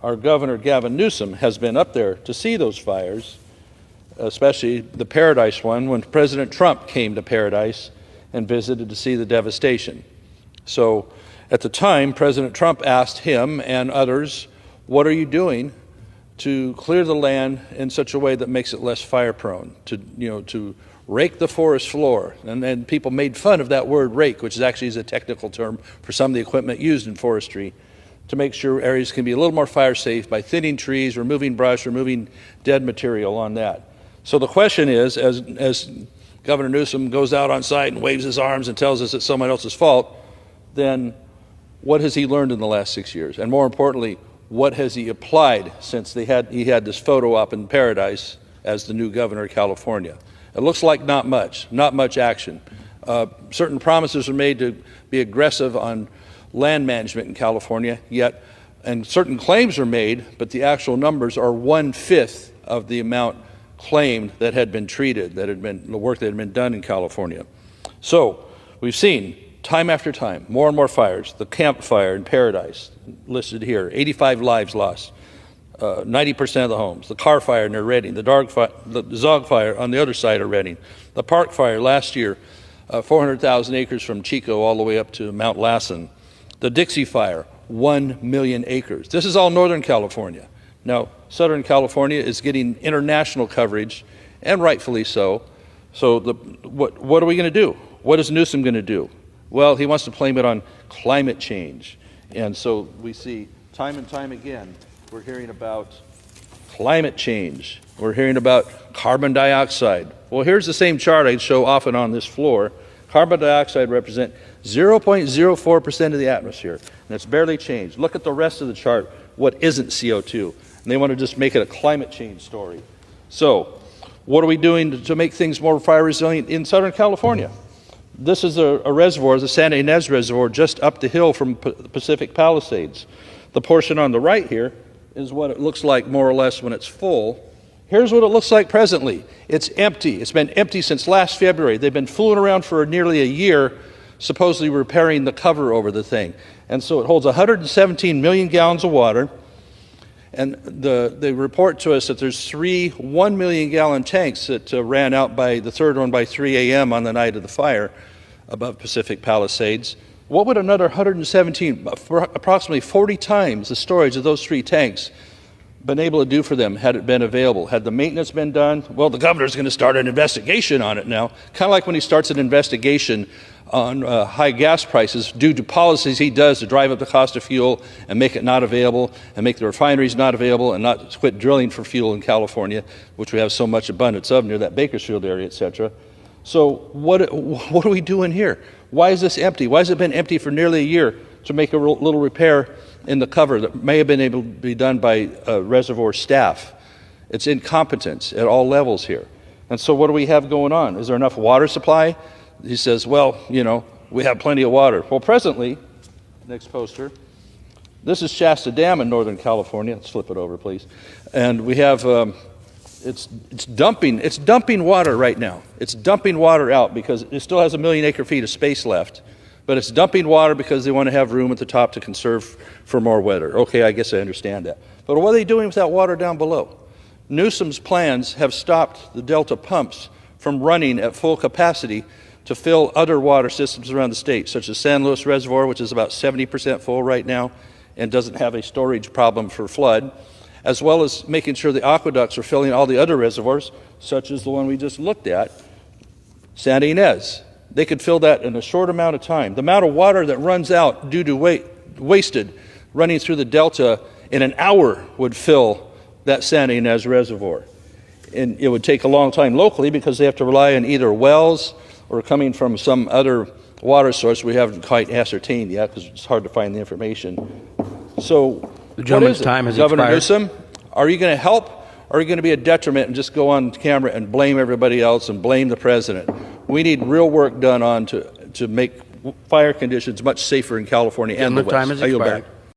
Our Governor Gavin Newsom has been up there to see those fires, especially the Paradise one, when President Trump came to Paradise and visited to see the devastation. So at the time, President Trump asked him and others, what are you doing to clear the land in such a way that makes it less fire prone, to rake the forest floor? And then people made fun of that word rake, which is a technical term for some of the equipment used in forestry, to make sure areas can be a little more fire safe by thinning trees, removing brush, removing dead material on that. So the question is, as Governor Newsom goes out on site and waves his arms and tells us it's someone else's fault, then what has he learned in the last 6 years? And more importantly, what has he applied since he had this photo op in Paradise as the new governor of California? It looks like not much action. Certain promises are made to be aggressive on land management in California, and certain claims are made, but the actual numbers are 1/5 of the amount claimed that had been treated, the work that had been done in California. So we've seen time after time, more and more fires. The Camp Fire in Paradise, listed here, 85 lives lost, 90% of the homes. The Car Fire near Redding, the Zog Fire on the other side of Redding, the Park Fire last year, 400,000 acres from Chico all the way up to Mount Lassen. The Dixie Fire, 1 million acres. This is all Northern California. Now, Southern California is getting international coverage, and rightfully so. So what are we going to do? What is Newsom going to do? Well, he wants to blame it on climate change. And so we see time and time again, we're hearing about climate change. We're hearing about carbon dioxide. Well, here's the same chart I show often on this floor. Carbon dioxide represents 0.04% of the atmosphere, and it's barely changed. Look at the rest of the chart, what isn't CO2. And they want to just make it a climate change story. So what are we doing to make things more fire resilient in Southern California? This is a reservoir, the Santa Ynez Reservoir, just up the hill from Pacific Palisades. The portion on the right here is what it looks like more or less when it's full. Here's what it looks like presently. It's empty. It's been empty since last February. They've been fooling around for nearly a year, supposedly repairing the cover over the thing. And so it holds 117 million gallons of water. And they report to us that there's 3 1-million-gallon tanks that ran out by the third one by 3 a.m. on the night of the fire above Pacific Palisades. What would another 117, approximately 40 times the storage of those 3 tanks, been able to do for them had it been available? Had the maintenance been done? Well, the governor's going to start an investigation on it now, kind of like when he starts an investigation on high gas prices due to policies he does to drive up the cost of fuel and make it not available and make the refineries not available and not quit drilling for fuel in California, which we have so much abundance of near that Bakersfield area, etc. So what are we doing here? Why is this empty? Why has it been empty for nearly a year to make a little repair in the cover that may have been able to be done by reservoir staff? It's incompetence at all levels here. And so what do we have going on? Is there enough water supply? He says, well, we have plenty of water. Well, presently, next poster, this is Shasta Dam in Northern California. Let's flip it over, please. And we have, it's dumping water right now. It's dumping water out because it still has 1 million acre feet of space left. But it's dumping water because they want to have room at the top to conserve for more weather. Okay, I guess I understand that. But what are they doing with that water down below? Newsom's plans have stopped the Delta pumps from running at full capacity to fill other water systems around the state, such as San Luis Reservoir, which is about 70% full right now and doesn't have a storage problem for flood, as well as making sure the aqueducts are filling all the other reservoirs, such as the one we just looked at, Santa Ynez. They could fill that in a short amount of time. The amount of water that runs out due to wasted running through the Delta in an hour would fill that Santa Ynez Reservoir. And it would take a long time locally because they have to rely on either wells or coming from some other water source we haven't quite ascertained yet because it's hard to find the information. So, the gentleman's time has expired. Governor Newsom, are you going to help, or are you going to be a detriment and just go on camera and blame everybody else and blame the president? We need real work done on to make fire conditions much safer in California and the West. Time has expired.